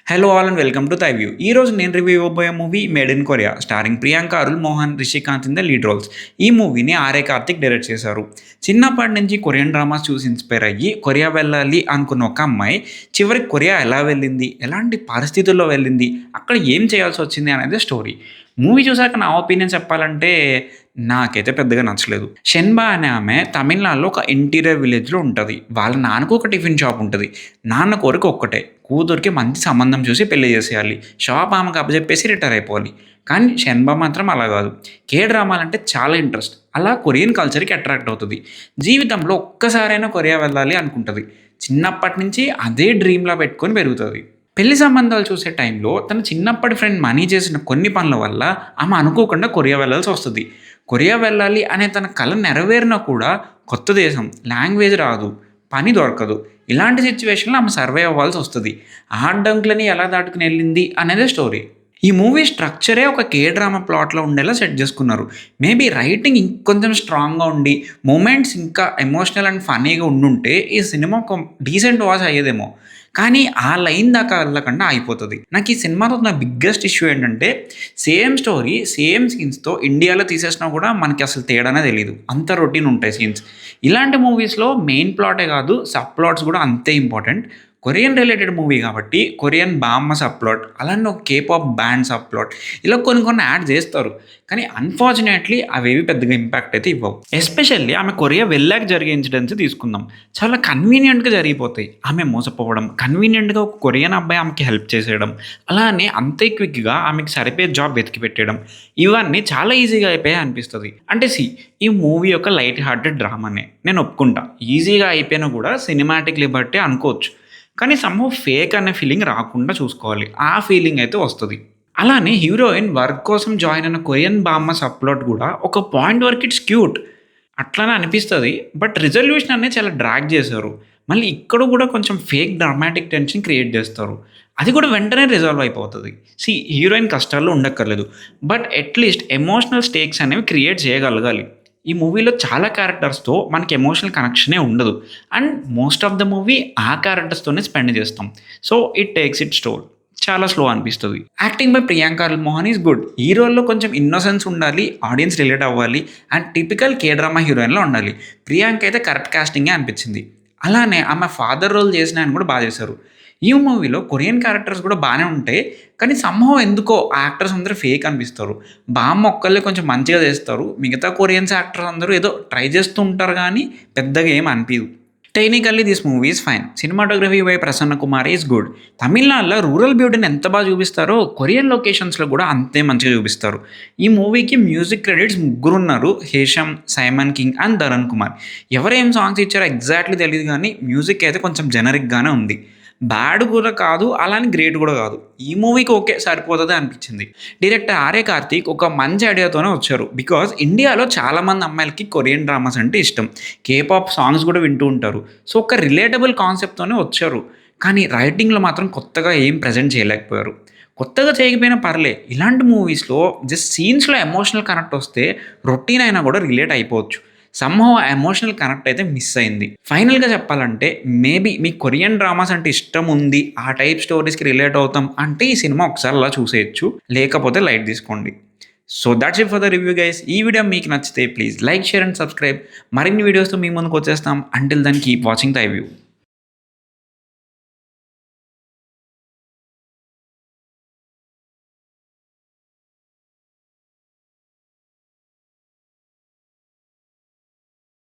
Hello all and welcome to థైవ్యూ. ఈ రోజు నేను రివ్యూ ఇవ్వబోయే movie made in Korea starring Priyanka, Arul Mohan, Rishikanth in the lead roles. ఈ మూవీని ఆర్ఏ కార్తిక్ డైరెక్ట్ చేశారు. చిన్నప్పటి నుంచి కొరియన్ డ్రామాస్ చూసి ఇన్స్పైర్ అయ్యి కొరియా వెళ్ళాలి అనుకున్న ఒక అమ్మాయి చివరికి కొరియా ఎలా వెళ్ళింది, ఎలాంటి పరిస్థితుల్లో వెళ్ళింది, అక్కడ ఏం చేయాల్సి వచ్చింది అనేది స్టోరీ. మూవీ చూసాక నా ఒపీనియన్ చెప్పాలంటే నాకైతే పెద్దగా నచ్చలేదు. షెన్బా అనే ఆమె తమిళనాడులో ఒక ఇంటీరియర్ విలేజ్లో ఉంటుంది. వాళ్ళ నాన్నకు ఒక టిఫిన్ షాప్ ఉంటుంది. నాన్న కోరిక ఒక్కటే, కూతురికి మంచి సంబంధం చూసి పెళ్లి చేసేయాలి, షాప్ ఆమెకు అప్పచెప్పేసి రిటైర్ అయిపోవాలి. కానీ షెన్బా మాత్రం అలా కాదు. కే డ్రామాలంటే చాలా ఇంట్రెస్ట్. అలా కొరియన్ కల్చర్కి అట్రాక్ట్ అవుతుంది. జీవితంలో ఒక్కసారైనా కొరియా వెళ్ళాలి అనుకుంటుంది. చిన్నప్పటి నుంచి అదే డ్రీమ్లా పెట్టుకొని పెరుగుతుంది. పెళ్లి సంబంధాలు చూసే టైంలో తన చిన్నప్పటి ఫ్రెండ్ మనీ చేసిన కొన్ని పనుల వల్ల ఆమె అనుకోకుండా కొరియా వెళ్ళాల్సి వస్తుంది. కొరియా వెళ్ళాలి అనే తన కళ నెరవేరినా కూడా కొత్త దేశం, లాంగ్వేజ్ రాదు, పని దొరకదు. ఇలాంటి సిచ్యువేషన్లో ఆమె సర్వే అవ్వాల్సి వస్తుంది. ఆ అడ్డంకులని ఎలా దాటుకుని వెళ్ళింది అనేదే స్టోరీ. ఈ మూవీ స్ట్రక్చరే ఒక కే డ్రామా ప్లాట్లో ఉండేలా సెట్ చేసుకున్నారు. మేబీ రైటింగ్ ఇంకొంచెం స్ట్రాంగ్గా ఉండి మూమెంట్స్ ఇంకా ఎమోషనల్ అండ్ ఫన్నీగా ఉండుంటే ఈ సినిమా ఒక డీసెంట్ వాచ్ అయ్యేదేమో. కానీ ఆ లైన్ దాకా వెళ్ళకుండా అయిపోతుంది. నాకు ఈ సినిమాతో నా బిగ్గెస్ట్ ఇష్యూ ఏంటంటే సేమ్ స్టోరీ సేమ్ సీన్స్తో ఇండియాలో తీసేసినా కూడా మనకి అసలు తేడానే తెలియదు. అంత రొటీన్ ఉంటాయి సీన్స్. ఇలాంటి మూవీస్లో మెయిన్ ప్లాటే కాదు, సబ్ ప్లాట్స్ కూడా అంతే ఇంపార్టెంట్. కొరియన్ రిలేటెడ్ మూవీ కాబట్టి కొరియన్ బామ్మ సబ్ ప్లాట్, అలానే ఒక కేపాప్ బ్యాండ్ సబ్ ప్లాట్, ఇలా కొన్ని యాడ్ చేస్తారు. కానీ అన్ఫార్చునేట్లీ అవేవి పెద్దగా ఇంపాక్ట్ అయితే ఇవ్వవు. ఎస్పెషల్లీ ఆమె కొరియా వెళ్ళాక జరిగే ఇన్సిడెంట్స్ తీసుకుందాం. చాలా కన్వీనియంట్గా జరిగిపోతాయి. ఆమె మోసపోవడం, కన్వీనియంట్గా ఒక కొరియన్ అబ్బాయి ఆమెకి హెల్ప్ చేసేయడం, అలానే అంతే క్విక్గా ఆమెకి సరిపోయే జాబ్ వెతికి పెట్టేయడం, ఇవన్నీ చాలా ఈజీగా అయిపోయాయి అనిపిస్తుంది. అంటే ఈ మూవీ ఒక లైట్ హార్టెడ్ డ్రామానే నేను ఒప్పుకుంటా. ఈజీగా అయిపోయినా కూడా సినిమాటిక్ లిబర్టీ అనుకోవచ్చు. కానీ సమ్హౌ ఫేక్ అనే ఫీలింగ్ రాకుండా చూసుకోవాలి. ఆ ఫీలింగ్ అయితే వస్తుంది. అలానే హీరోయిన్ వర్క్ కోసం జాయిన్ అయిన కొరియన్ బామ్మ సప్లాట్ కూడా ఒక పాయింట్ వరకు ఇట్స్ క్యూట్ అట్లానే అనిపిస్తుంది. బట్ రిజల్యూషన్ అనేది చాలా డ్రాగ్ చేశారు. మళ్ళీ ఇక్కడ కూడా కొంచెం ఫేక్ డ్రామాటిక్ టెన్షన్ క్రియేట్ చేస్తారు. అది కూడా వెంటనే రిజాల్వ్ అయిపోతుంది. హీరోయిన్ కష్టాల్లో ఉండక్కర్లేదు, బట్ అట్లీస్ట్ ఎమోషనల్ స్టేక్స్ అనేవి క్రియేట్ చేయగలగాలి. ఈ మూవీలో చాలా క్యారెక్టర్స్తో మనకి ఎమోషనల్ కనెక్షనే ఉండదు. And most of the movie ఆ క్యారెక్టర్స్తోనే స్పెండ్ చేస్తాం. So it takes it store. చాలా స్లో అనిపిస్తుంది. Acting by Priyanka, Arul Mohan is good. ఈ రోల్లో కొంచెం ఇన్నోసెన్స్ ఉండాలి, ఆడియన్స్ రిలేట్ అవ్వాలి, అండ్ టిపికల్ కే డ్రామా హీరోయిన్లో ఉండాలి. ప్రియాంక అయితే కరెక్ట్ కాస్టింగే అనిపించింది. అలానే ఆమె ఫాదర్ రోల్ చేసిన ఆయన కూడా బాగా చేశారు. ఈ మూవీలో కొరియన్ క్యారెక్టర్స్ కూడా బాగానే ఉంటాయి. కానీ సమ్హౌ ఎందుకో ఆ యాక్టర్స్ అందరూ ఫేక్ అనిపిస్తారు. బామ్మ ఒక్కళ్ళే కొంచెం మంచిగా చేస్తారు. మిగతా కొరియన్స్ యాక్టర్స్ అందరూ ఏదో ట్రై చేస్తూ ఉంటారు కానీ పెద్దగా ఏం అనిపించదు. Technically this movie is fine. Cinematography by Prasanna Kumar is good. తమిళనాడులో రూరల్ బ్యూటీని ఎంత బాగా చూపిస్తారో కొరియన్ లొకేషన్స్లో కూడా అంతే మంచిగా చూపిస్తారు. ఈ మూవీకి మ్యూజిక్ క్రెడిట్స్ ముగ్గురు ఉన్నారు: Hesham, Simon king and Dharan Kumar. ఎవరేం సాంగ్స్ ఇచ్చారో ఎగ్జాక్ట్లీ తెలియదు కానీ మ్యూజిక్ అయితే కొంచెం జెనరిక్గానే ఉంది. బ్యాడ్ కూడా కాదు, అలానే గ్రేట్ కూడా కాదు. ఈ మూవీకి ఓకే సరిపోతుంది అనిపించింది. డైరెక్టర్ ఆర్ఏ కార్తిక్ ఒక మంచి ఐడియాతోనే వచ్చారు. బికాజ్ ఇండియాలో చాలామంది అమ్మాయిలకి కొరియన్ డ్రామాస్ అంటే ఇష్టం, కేపాప్ సాంగ్స్ కూడా వింటూ ఉంటారు. సో ఒక రిలేటబుల్ కాన్సెప్ట్తోనే వచ్చారు. కానీ రైటింగ్లో మాత్రం కొత్తగా ఏం ప్రజెంట్ చేయలేకపోయారు. కొత్తగా చేయకపోయినా పర్లే, ఇలాంటి మూవీస్లో జస్ట్ సీన్స్లో ఎమోషనల్ కనెక్ట్ వస్తే రొటీన్ అయినా కూడా రిలేట్ అయిపోవచ్చు. సమ్హౌ ఎమోషనల్ కనెక్ట్ అయితే మిస్ అయింది. ఫైనల్గా చెప్పాలంటే మేబీ మీ కొరియన్ డ్రామాస్ అంటే ఇష్టం ఉంది, ఆ టైప్ స్టోరీస్కి రిలేట్ అవుతాం అంటే ఈ సినిమా ఒకసారి అలా చూసేయచ్చు, లేకపోతే లైట్ తీసుకోండి. So that's it for the review guys. ఈ వీడియో మీకు నచ్చితే please like, share and subscribe. మరిన్ని వీడియోస్తో మీ ముందుకు వచ్చేస్తాం. Until then keep watching the review.